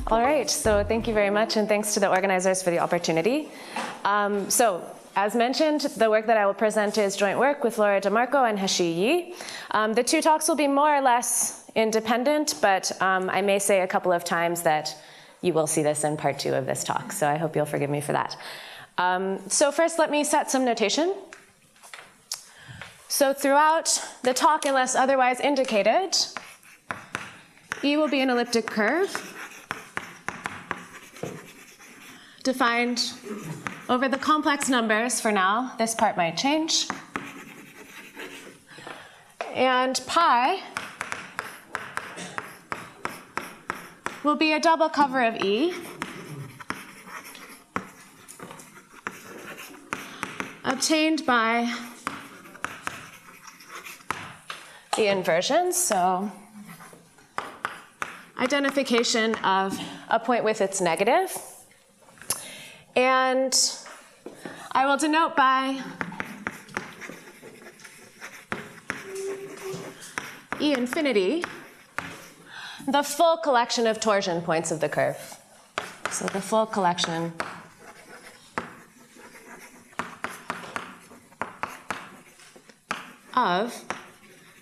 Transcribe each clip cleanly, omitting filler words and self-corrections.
All right, so thank you very much, and thanks to the organizers for the opportunity. So, as mentioned, the work that I will present is joint work with Laura DeMarco and Hexi Ye. The two talks will be more or less independent, but I may say a couple of times that you will see this in part 2 of this talk, so I hope you'll forgive me for that. So first, let me set some notation. So throughout the talk, unless otherwise indicated, E will be an elliptic curve defined over the complex numbers for now. This part might change. And pi will be a double cover of E obtained by the inversions, so identification of a point with its negative. And I will denote by E infinity the full collection of torsion points of the curve. So the full collection of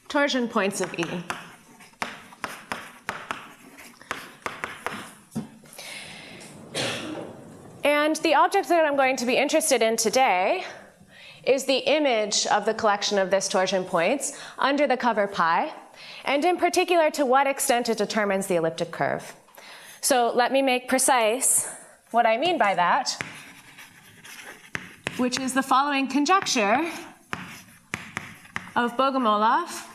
torsion points of E. And the object that I'm going to be interested in today is the image of the collection of this torsion points under the cover pi, and in particular to what extent it determines the elliptic curve. So let me make precise what I mean by that, which is the following conjecture of Bogomolov,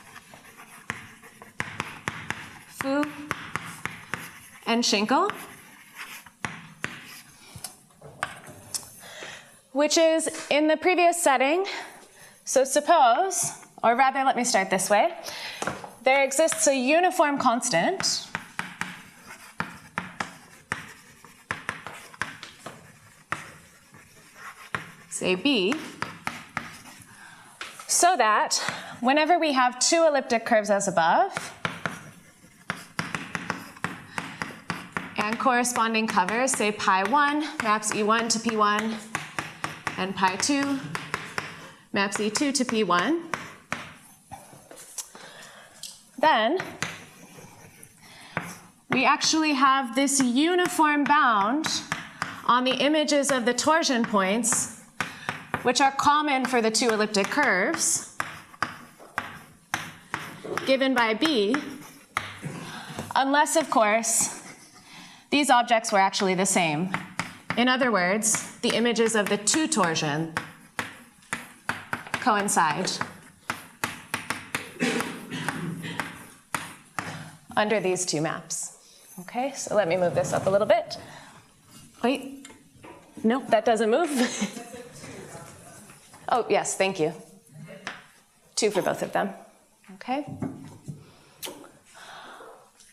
Fu, and Tschinkel, which is in the previous setting. So suppose, or rather let me start this way, there exists a uniform constant say B, so that whenever we have two elliptic curves as above and corresponding covers, say pi 1 maps E1 to P1, and pi 2 maps E2 to P1, then we actually have this uniform bound on the images of the torsion points, which are common for the two elliptic curves, given by B, unless, of course, these objects were actually the same. In other words, the images of the two torsion coincide under these two maps. Okay, so let me move this up a little bit. Wait, nope, that doesn't move. Oh, yes, thank you. 2 for both of them. Okay.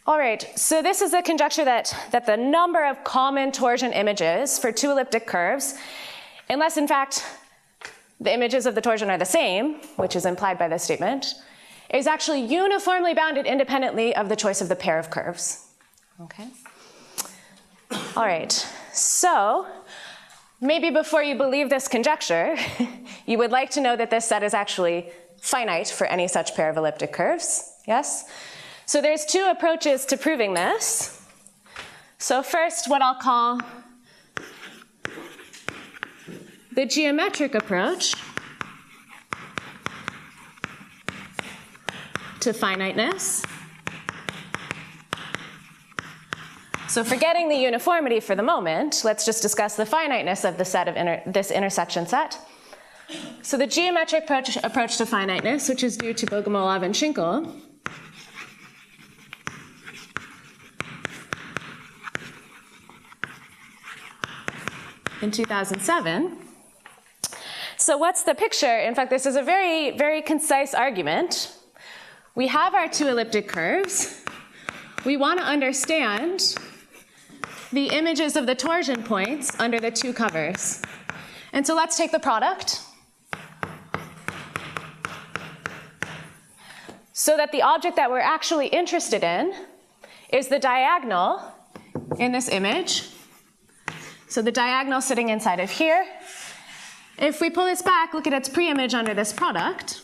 All right, so this is a conjecture that the number of common torsion images for two elliptic curves, unless in fact the images of the torsion are the same, which is implied by this statement, is actually uniformly bounded independently of the choice of the pair of curves. Okay. All right, so maybe before you believe this conjecture, you would like to know that this set is actually finite for any such pair of elliptic curves, yes? So there's 2 approaches to proving this. So first, what I'll call the geometric approach to finiteness. So forgetting the uniformity for the moment, let's just discuss the finiteness of the set of this intersection set. So the geometric approach to finiteness, which is due to Bogomolov and Tschinkel, in 2007. So what's the picture? In fact, this is a very, very concise argument. We have our 2 elliptic curves. We want to understand the images of the torsion points under the two covers. And so let's take the product. So that the object that we're actually interested in is the diagonal in this image. So the diagonal sitting inside of here. If we pull this back, look at its pre-image under this product.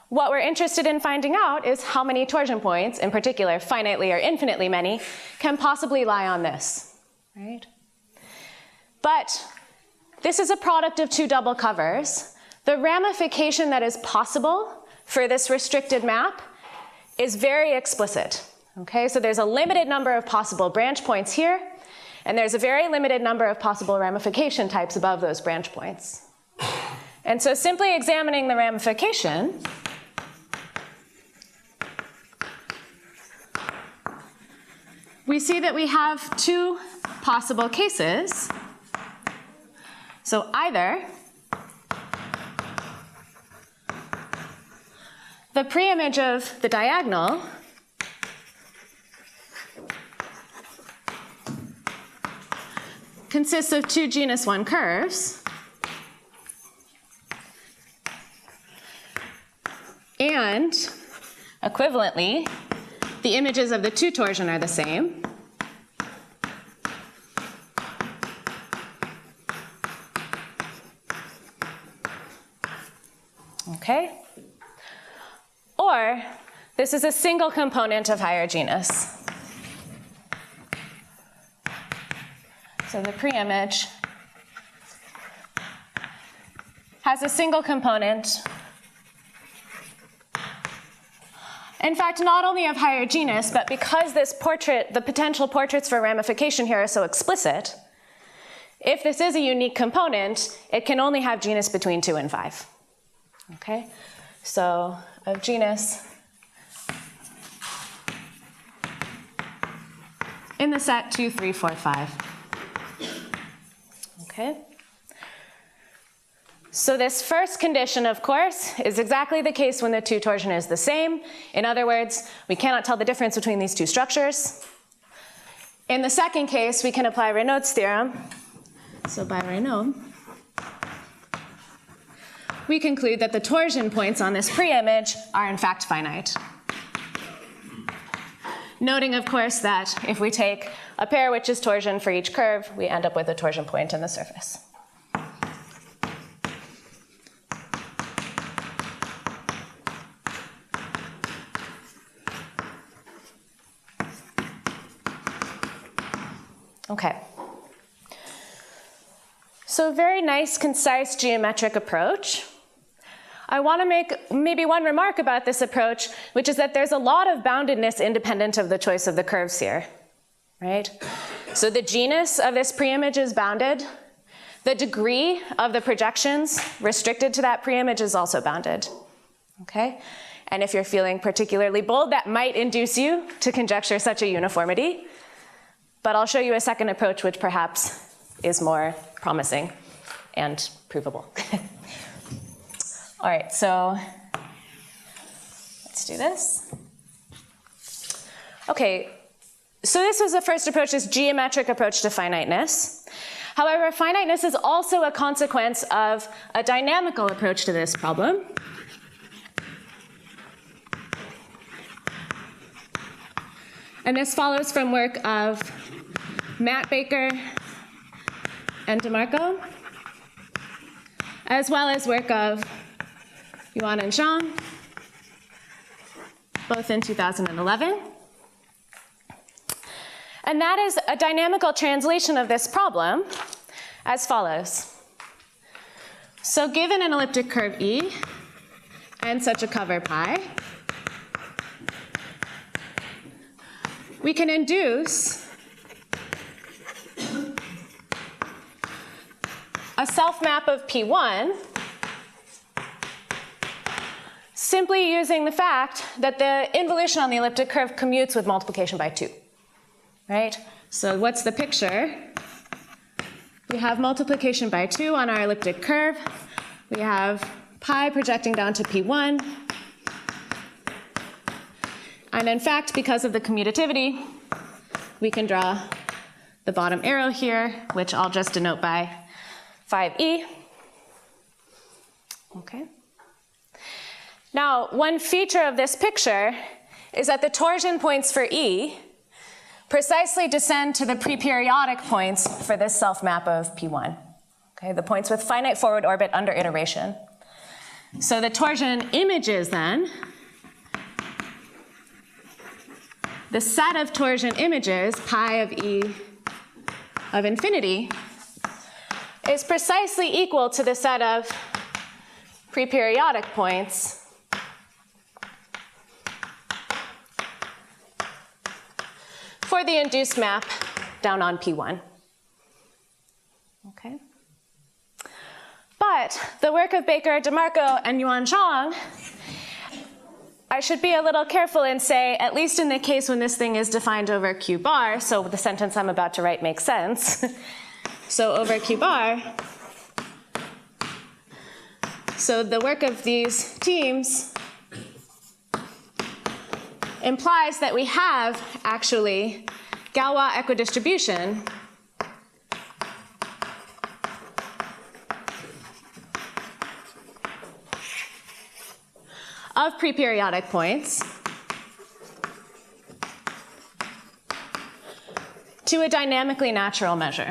What we're interested in finding out is how many torsion points, in particular, finitely or infinitely many, can possibly lie on this, right? But this is a product of two double covers. The ramification that is possible for this restricted map is very explicit, okay? So there's a limited number of possible branch points here, and there's a very limited number of possible ramification types above those branch points. And so simply examining the ramification, we see that we have two possible cases. So either the pre-image of the diagonal consists of two genus 1 curves, and equivalently, the images of the two torsion are the same. Okay? Or this is a single component of higher genus. So the pre-image has a single component. In fact, not only of higher genus, but because this portrait, the potential portraits for ramification here are so explicit, if this is a unique component, it can only have genus between 2 and 5. Okay? So of genus in the set 2, 3, 4, 5. Okay? So this first condition, of course, is exactly the case when the two torsion is the same. In other words, we cannot tell the difference between these two structures. In the second case, we can apply Raynaud's theorem. So by Raynaud, we conclude that the torsion points on this pre-image are in fact finite. Noting, of course, that if we take a pair which is torsion for each curve, we end up with a torsion point in the surface. Okay. So very nice, concise geometric approach. I want to make maybe one remark about this approach, which is that there's a lot of boundedness independent of the choice of the curves here, right? So the genus of this pre-image is bounded. The degree of the projections restricted to that pre-image is also bounded, okay? And if you're feeling particularly bold, that might induce you to conjecture such a uniformity. But I'll show you a second approach which perhaps is more promising and provable. All right, so let's do this. Okay, so this was the first approach, this geometric approach to finiteness. However, finiteness is also a consequence of a dynamical approach to this problem. And this follows from work of Matt Baker and DeMarco, as well as work of Yuan and Zhang, both in 2011. And that is a dynamical translation of this problem as follows. So given an elliptic curve E and such a cover pi, we can induce a self-map of P1 simply using the fact that the involution on the elliptic curve commutes with multiplication by 2, right? So what's the picture? We have multiplication by 2 on our elliptic curve. We have pi projecting down to P1. And in fact, because of the commutativity, we can draw the bottom arrow here, which I'll just denote by 5e. Okay. Now, one feature of this picture is that the torsion points for E precisely descend to the preperiodic points for this self-map of P1. Okay, the points with finite forward orbit under iteration. So the torsion images then, the set of torsion images, pi of E of infinity, is precisely equal to the set of preperiodic points for the induced map down on P1. Okay. But the work of Baker, DeMarco, and Yuan Zhang, I should be a little careful and say, at least in the case when this thing is defined over Q bar, so the sentence I'm about to write makes sense. So over Q bar, so the work of these teams implies that we have actually Galois equidistribution of preperiodic points to a dynamically natural measure.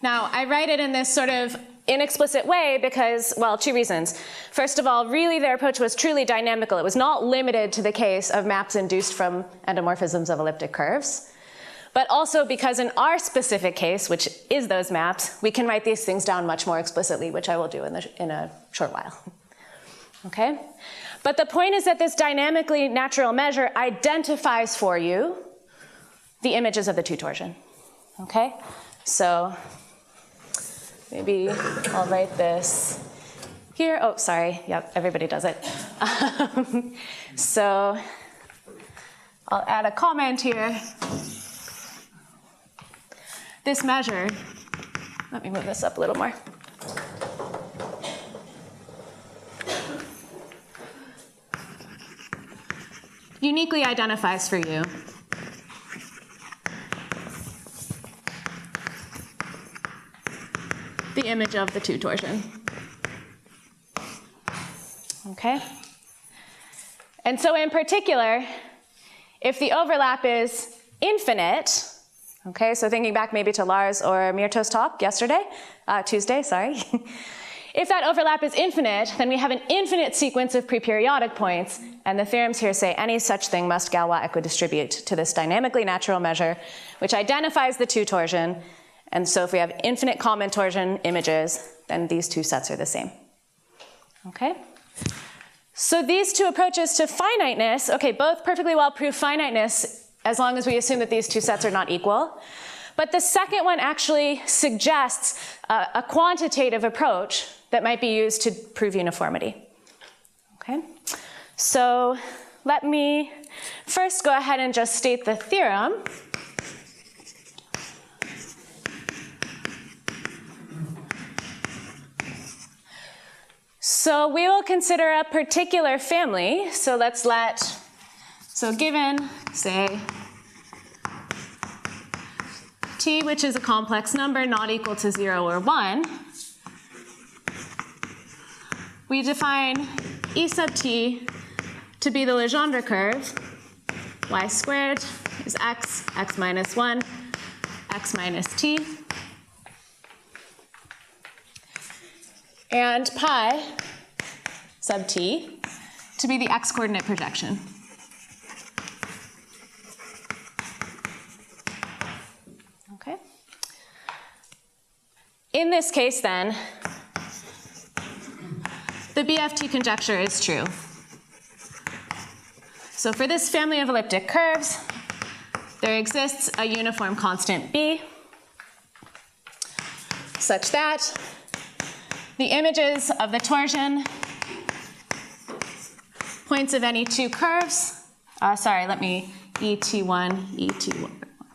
Now, I write it in this sort of inexplicit way because, well, two reasons. First of all, really their approach was truly dynamical. It was not limited to the case of maps induced from endomorphisms of elliptic curves. But also because in our specific case, which is those maps, we can write these things down much more explicitly, which I will do in a short while. Okay? But the point is that this dynamically natural measure identifies for you the images of the two torsion. Okay? So maybe I'll write this here. Oh, sorry. Yep, everybody does it. So I'll add a comment here. This measure, let me move this up a little more. Uniquely identifies for you the image of the two torsion. Okay? And so in particular, if the overlap is infinite, okay, so thinking back maybe to Lars or Mirto's talk Tuesday, sorry. If that overlap is infinite, then we have an infinite sequence of preperiodic points, and the theorems here say any such thing must Galois equidistribute to this dynamically natural measure, which identifies the two torsion. And so if we have infinite common torsion images, then these two sets are the same. Okay? So these two approaches to finiteness, okay, both perfectly well prove finiteness as long as we assume that these two sets are not equal. But the second one actually suggests a quantitative approach that might be used to prove uniformity. Okay? So let me first go ahead and just state the theorem. So we will consider a particular family. So given, say, t, which is a complex number not equal to 0 or 1, we define E sub t to be the Legendre curve. Y squared is x, x minus 1, x minus t. And pi sub t to be the x-coordinate projection. Okay. In this case, then, the BFT conjecture is true. So for this family of elliptic curves, there exists a uniform constant b such that the images of the torsion points of any two curves, et1, et1,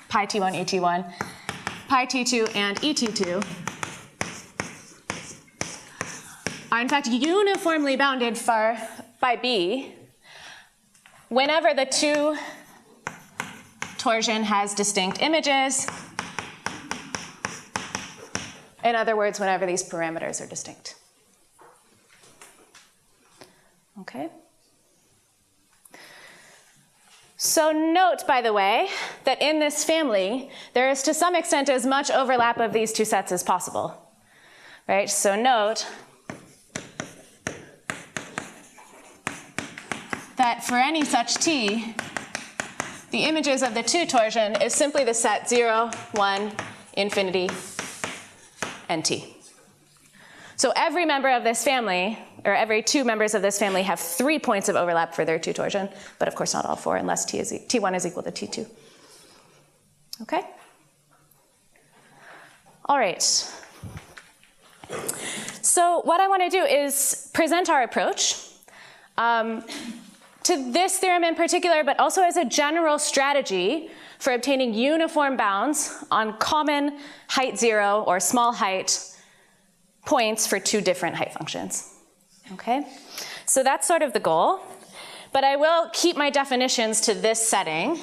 pi t1, et1, pi t2, and et2 are in fact uniformly bounded by B whenever the 2 torsion has distinct images. In other words, whenever these parameters are distinct. Okay? So note, by the way, that in this family, there is to some extent as much overlap of these 2 sets as possible. Right? So note that for any such T, the images of the 2 torsion is simply the set 0, 1, infinity, and T. So every member of this family, or every 2 members of this family, have 3 points of overlap for their 2 torsion, but of course not all 4 unless T1 is equal to T2. Okay? All right. So what I want to do is present our approach to this theorem in particular, but also as a general strategy for obtaining uniform bounds on common height 0 or small height points for 2 different height functions. Okay? So that's sort of the goal, but I will keep my definitions to this setting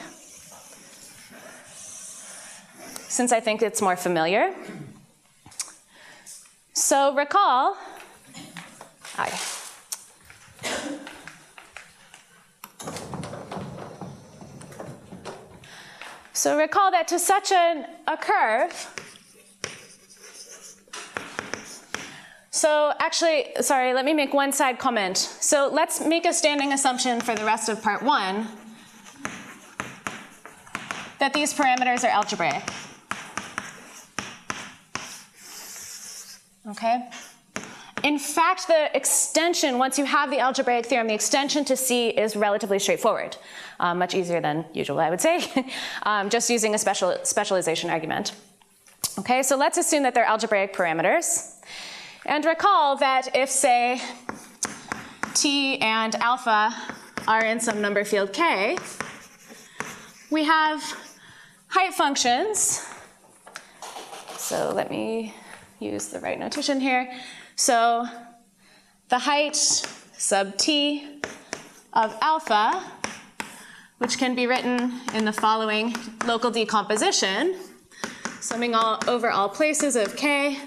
since I think it's more familiar. So recall, that to such a curve, so actually, sorry, let me make one side comment. So let's make a standing assumption for the rest of part 1 that these parameters are algebraic. Okay? In fact, the extension, once you have the algebraic theorem, the extension to C is relatively straightforward. Much easier than usual, I would say, just using a specialization argument. Okay, so let's assume that they're algebraic parameters. And recall that if, say, T and alpha are in some number field K, we have height functions. So let me use the right notation here. So the height sub T of alpha, which can be written in the following local decomposition, summing over all places of K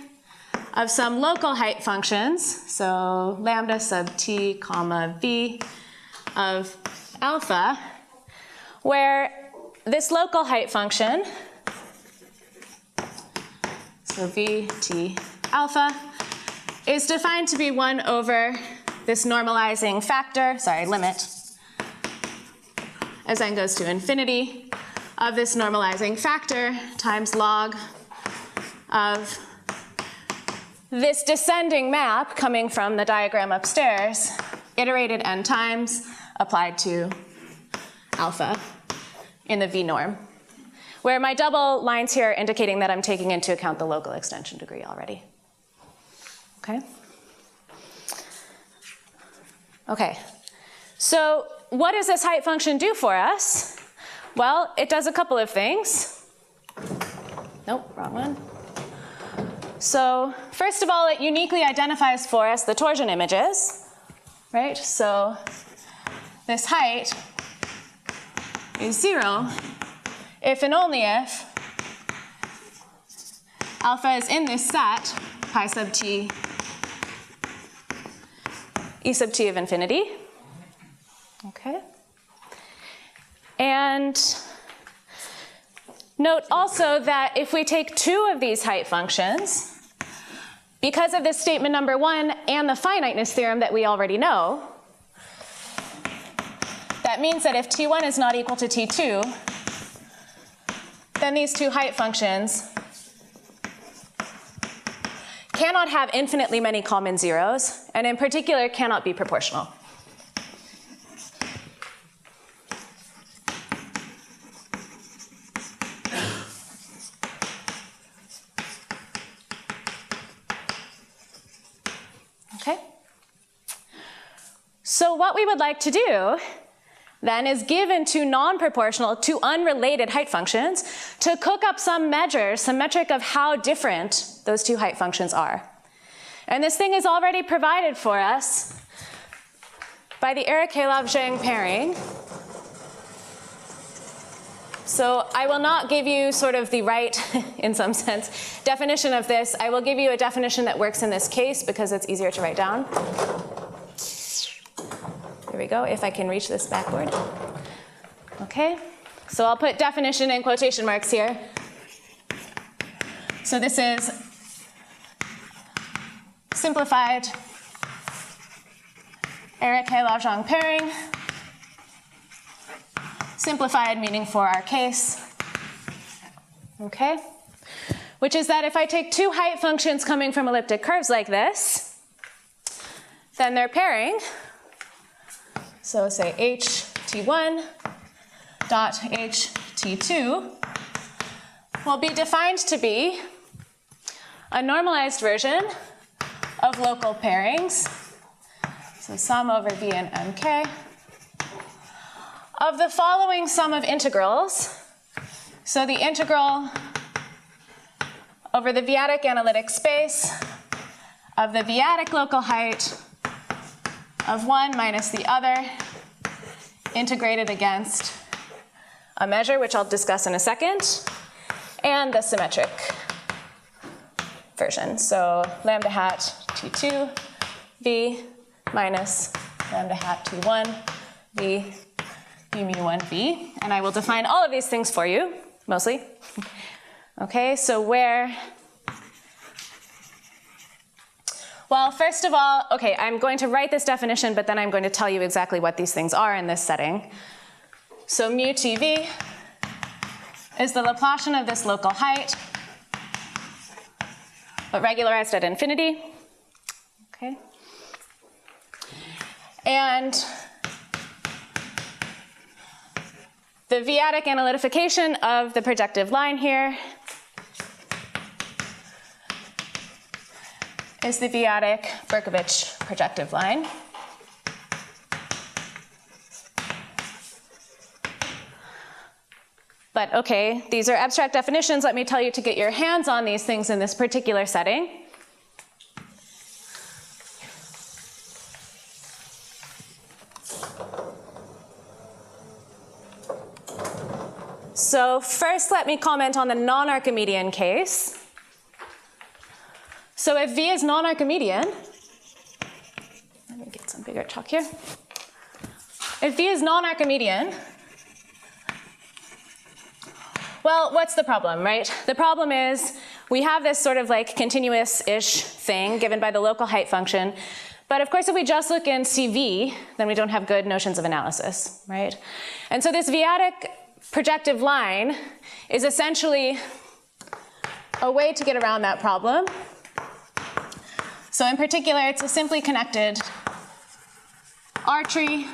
of some local height functions, so lambda sub T comma V of alpha, where this local height function, so V T alpha, is defined to be 1 over this normalizing factor, limit, as n goes to infinity, of this normalizing factor times log of this descending map coming from the diagram upstairs, iterated n times, applied to alpha in the V norm, where my double lines here are indicating that I'm taking into account the local extension degree already. Okay? Okay, so what does this height function do for us? Well, it does a couple of things. Nope, wrong one. So first of all, it uniquely identifies for us the torsion images, right? So this height is 0 if and only if alpha is in this set, pi sub t, e sub t of infinity. Okay. And note also that if we take 2 of these height functions, because of this statement number 1 and the finiteness theorem that we already know, that means that if T1 is not equal to T2, then these 2 height functions cannot have infinitely many common zeros, and in particular cannot be proportional. Okay? So what we would like to do then is given 2 non-proportional, 2 unrelated height functions to cook up some measure, some metric of how different those 2 height functions are. And this thing is already provided for us by the Archimedean pairing. So I will not give you sort of the right, in some sense, definition of this. I will give you a definition that works in this case because it's easier to write down. Here we go, if I can reach this backboard. Okay, so I'll put definition in quotation marks here. So this is simplified Archimedean pairing. Simplified meaning for our case, okay? Which is that if I take two height functions coming from elliptic curves like this, then their pairing, so say ht1 dot ht2, will be defined to be a normalized version of local pairings, so sum over v and mk, of the following sum of integrals. So the integral over the v-adic analytic space of the v-adic local height of one minus the other integrated against a measure, which I'll discuss in a second, and the symmetric version. So lambda hat t2 v minus lambda hat t1 v mu1 v, and I will define all of these things for you, mostly. Okay, so where, well, first of all, okay, I'm going to write this definition, but then I'm going to tell you exactly what these things are in this setting. So mu tv is the Laplacian of this local height, but regularized at infinity, okay? And the v-adic analytification of the projective line here is the v-adic Berkovich projective line. But okay, these are abstract definitions. Let me tell you to get your hands on these things in this particular setting. So first, let me comment on the non-Archimedean case. So if V is non-Archimedean, let me get some bigger chalk here. If V is non-Archimedean, well, what's the problem, right? The problem is we have this sort of like continuous-ish thing given by the local height function. But of course, if we just look in CV, then we don't have good notions of analysis, right? And so this v-adic projective line is essentially a way to get around that problem. So in particular, it's a simply connected R tree,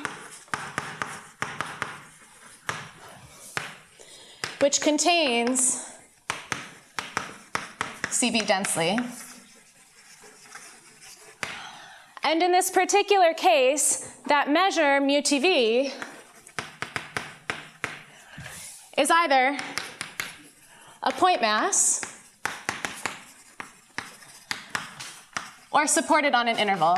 which contains CV densely. And in this particular case, that measure, mu TV, is either a point mass or supported on an interval.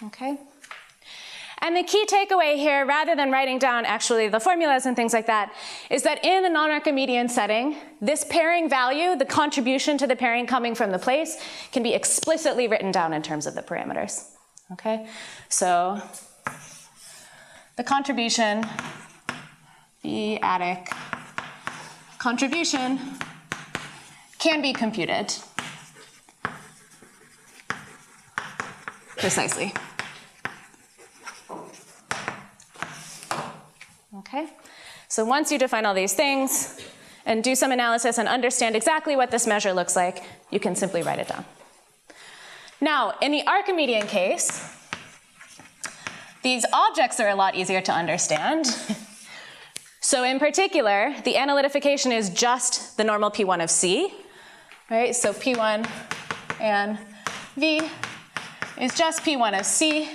Okay? And the key takeaway here, rather than writing down actually the formulas and things like that, is that in the non-Archimedean setting, this pairing value, the contribution to the pairing coming from the place, can be explicitly written down in terms of the parameters. Okay? So the contribution, v-adic contribution, can be computed precisely. Okay, so once you define all these things and do some analysis and understand exactly what this measure looks like, you can simply write it down. Now, in the Archimedean case, these objects are a lot easier to understand. So in particular, the analytification is just the normal P1 of C, right? So P1 and V is just P1 of C,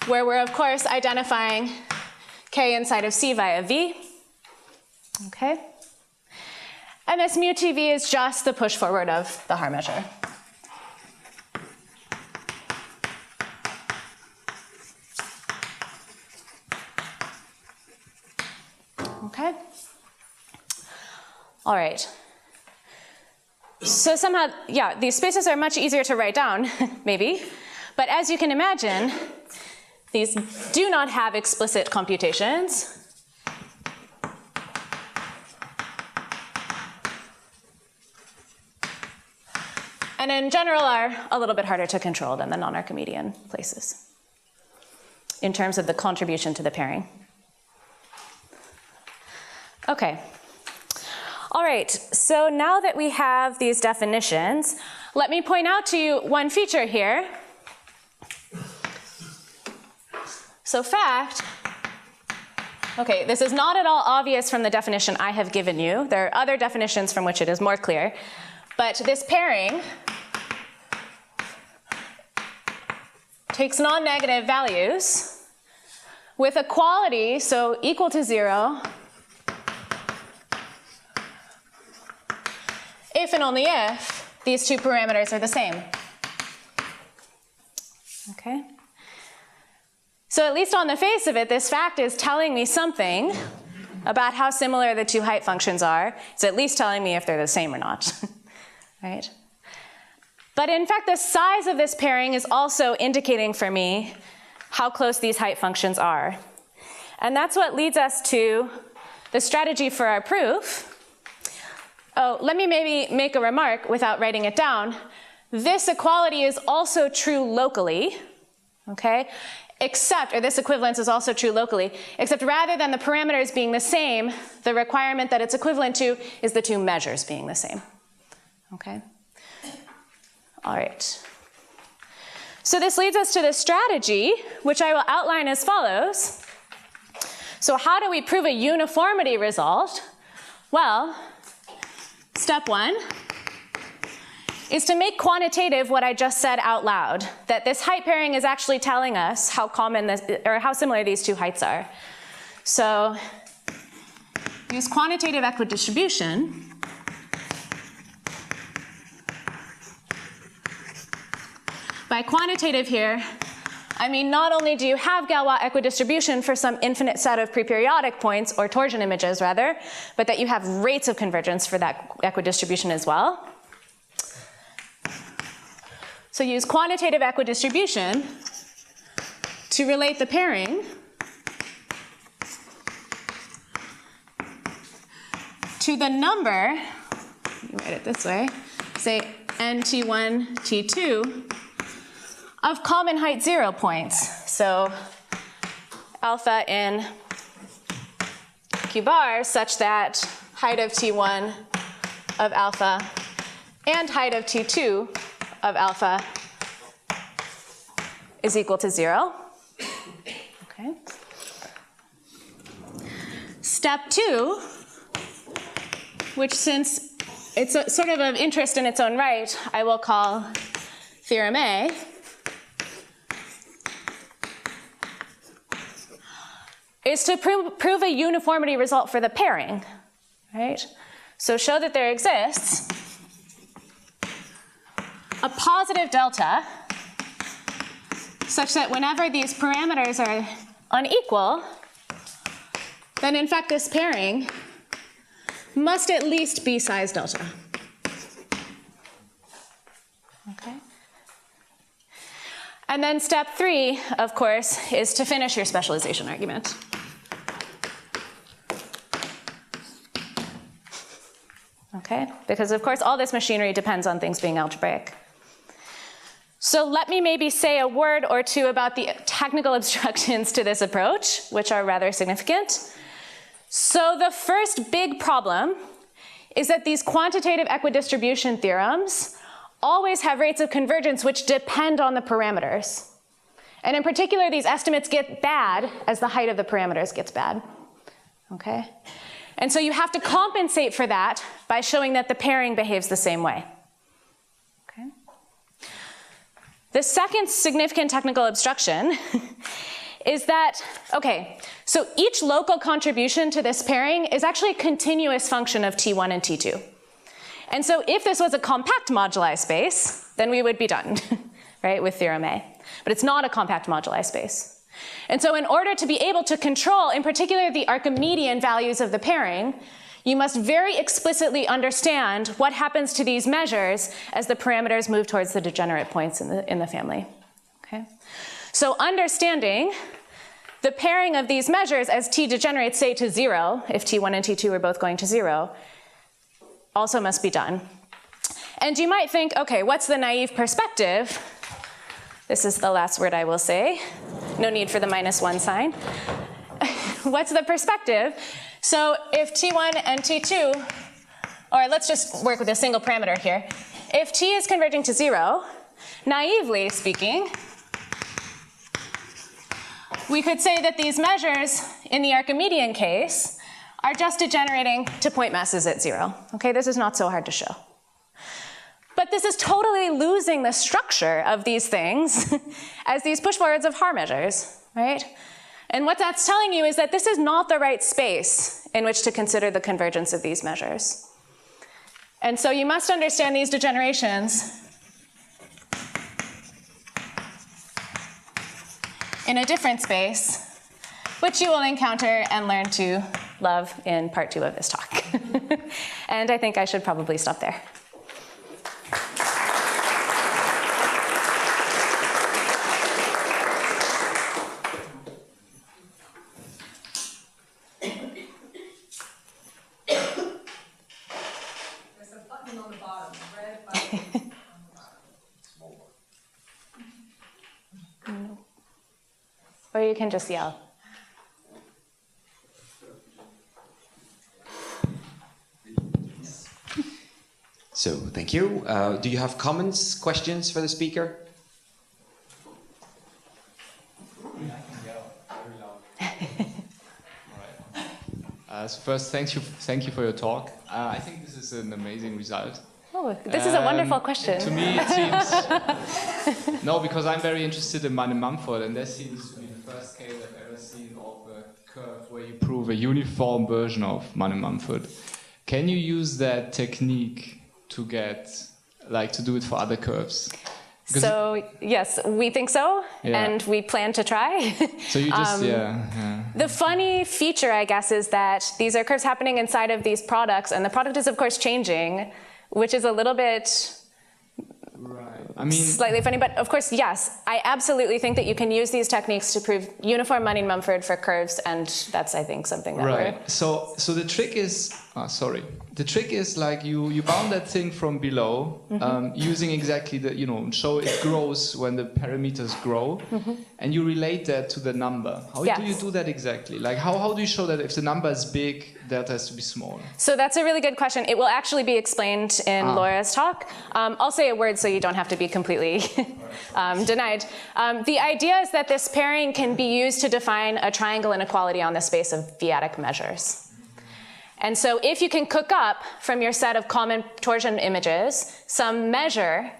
where we're of course identifying K inside of C via V, okay? And this mu TV is just the push forward of the Haar measure. Okay. All right. So somehow, yeah, these spaces are much easier to write down, maybe. But as you can imagine, these do not have explicit computations. And in general are a little bit harder to control than the non-Archimedean places in terms of the contribution to the pairing. Okay. All right, so now that we have these definitions, let me point out to you one feature here. So fact, okay, this is not at all obvious from the definition I have given you. There are other definitions from which it is more clear. But this pairing takes non-negative values with a quality, so equal to 0, if and only if these two parameters are the same. Okay? So at least on the face of it, this fact is telling me something about how similar the two height functions are. It's at least telling me if they're the same or not. Right? But in fact, the size of this pairing is also indicating for me how close these height functions are. And that's what leads us to the strategy for our proof. Oh, let me maybe make a remark without writing it down. This equality is also true locally, okay? Except, or this equivalence is also true locally, except rather than the parameters being the same, the requirement that it's equivalent to is the two measures being the same, okay? All right. So this leads us to the strategy, which I will outline as follows. So how do we prove a uniformity result? Well, step one is to make quantitative what I just said out loud, that this height pairing is actually telling us how common this, or how similar these two heights are. So use quantitative equidistribution. By quantitative here, I mean not only do you have Galois equidistribution for some infinite set of preperiodic points, or torsion images rather, but that you have rates of convergence for that equidistribution as well. So use quantitative equidistribution to relate the pairing to the number, you write it this way, say NT1, T2, of common height 0 points. So alpha in Q bars such that height of T1 of alpha and height of T2 of alpha is equal to 0. Okay. Step 2, which since it's sort of interest in its own right, I will call Theorem A. Is to prove a uniformity result for the pairing, right? So show that there exists a positive delta such that whenever these parameters are unequal, then in fact this pairing must at least be size delta. Okay. And then step 3, of course, is to finish your specialization argument. Okay, because of course all this machinery depends on things being algebraic. So let me maybe say a word or two about the technical obstructions to this approach, which are rather significant. So the first big problem is that these quantitative equidistribution theorems always have rates of convergence which depend on the parameters. And in particular, these estimates get bad as the height of the parameters gets bad. Okay? And so you have to compensate for that by showing that the pairing behaves the same way. Okay? The second significant technical obstruction is that, okay, so each local contribution to this pairing is actually a continuous function of T1 and T2. And so if this was a compact moduli space, then we would be done, right, with theorem A. But it's not a compact moduli space. And so in order to be able to control, in particular, the Archimedean values of the pairing, you must very explicitly understand what happens to these measures as the parameters move towards the degenerate points in the family. Okay? So understanding the pairing of these measures as t degenerates, say, to 0, if t1 and t2 are both going to 0, also must be done. And you might think, okay, what's the naive perspective? This is the last word I will say. No need for the -1 sign. What's the perspective? So if t1 and t2, or let's just work with a single parameter here. If t is converging to 0, naively speaking, we could say that these measures in the Archimedean case are just degenerating to point masses at 0. Okay, this is not so hard to show. But this is totally losing the structure of these things as these push forwards of Haar measures, right? And what that's telling you is that this is not the right space in which to consider the convergence of these measures. And so you must understand these degenerations in a different space, which you will encounter and learn to love in part 2 of this talk. And I think I should probably stop there. Or you can just yell. So, thank you. Do you have comments, questions for the speaker? I can yell very loud. All right. So first, thank you for your talk. I think this is an amazing result. Oh, this is a wonderful question. To me, it seems... No, because I'm very interested in Mumford, and that seems to be the first case I've ever seen of a curve where you prove a uniform version of Mumford. Can you use that technique to to do it for other curves? So, yes, we think so, Yeah. and we plan to try. So you just, The funny feature, I guess, is that these are curves happening inside of these products, and the product is, of course, changing, which is a little bit slightly funny. But of course, yes, I absolutely think that you can use these techniques to prove uniform Mumford for curves, and that's, I think, something that we're... So the trick is, the trick is like you bound that thing from below, using exactly the, show it grows when the parameters grow, and you relate that to the number. How do you do that exactly? Like how do you show that if the number is big, delta has to be small? So that's a really good question. It will actually be explained in Laura's talk. I'll say a word so you don't have to be completely denied. The idea is that this pairing can be used to define a triangle inequality on the space of v-adic measures. And so if you can cook up from your set of common torsion images some measure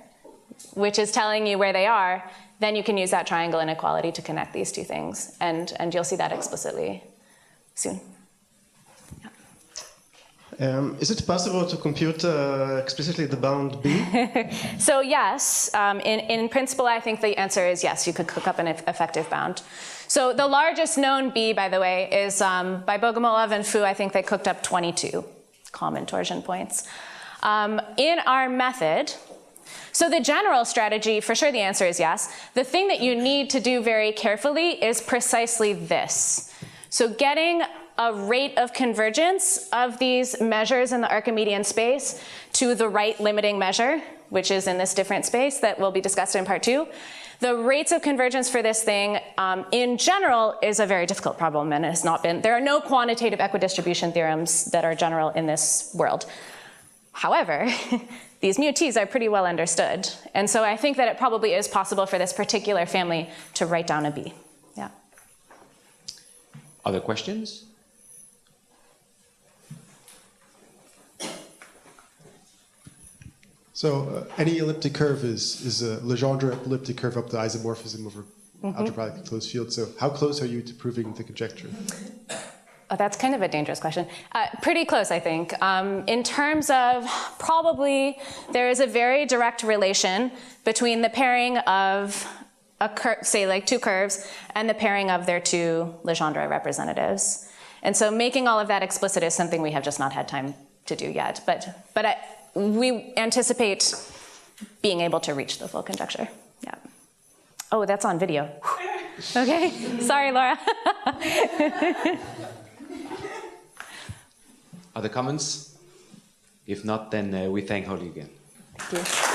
which is telling you where they are, then you can use that triangle inequality to connect these two things. And you'll see that explicitly soon. Is it possible to compute explicitly the bound B? So yes, in principle, I think the answer is yes, you could cook up an effective bound. So the largest known B, by the way, is by Bogomolov and Fu. I think they cooked up 22 common torsion points. In our method, so the general strategy, for sure the answer is yes. The thing that you need to do very carefully is precisely this. So getting a rate of convergence of these measures in the Archimedean space to the right limiting measure, which is in this different space that will be discussed in part 2. The rates of convergence for this thing, in general, is a very difficult problem, and has not been. There are no quantitative equidistribution theorems that are general in this world. However, these mu-t's are pretty well understood, and so I think that it probably is possible for this particular family to write down a B. Yeah. Other questions? So any elliptic curve is a Legendre elliptic curve up to isomorphism over algebraically closed field. So how close are you to proving the conjecture? Oh, that's kind of a dangerous question. Pretty close, I think. In terms of probably, there is a very direct relation between the pairing of a curve, say like two curves, and the pairing of their two Legendre representatives. And so making all of that explicit is something we have just not had time to do yet. But we anticipate being able to reach the full conjecture. Yeah. Oh, that's on video. Okay. Sorry, Laura. Other comments? If not, then we thank Holly again. Thank you.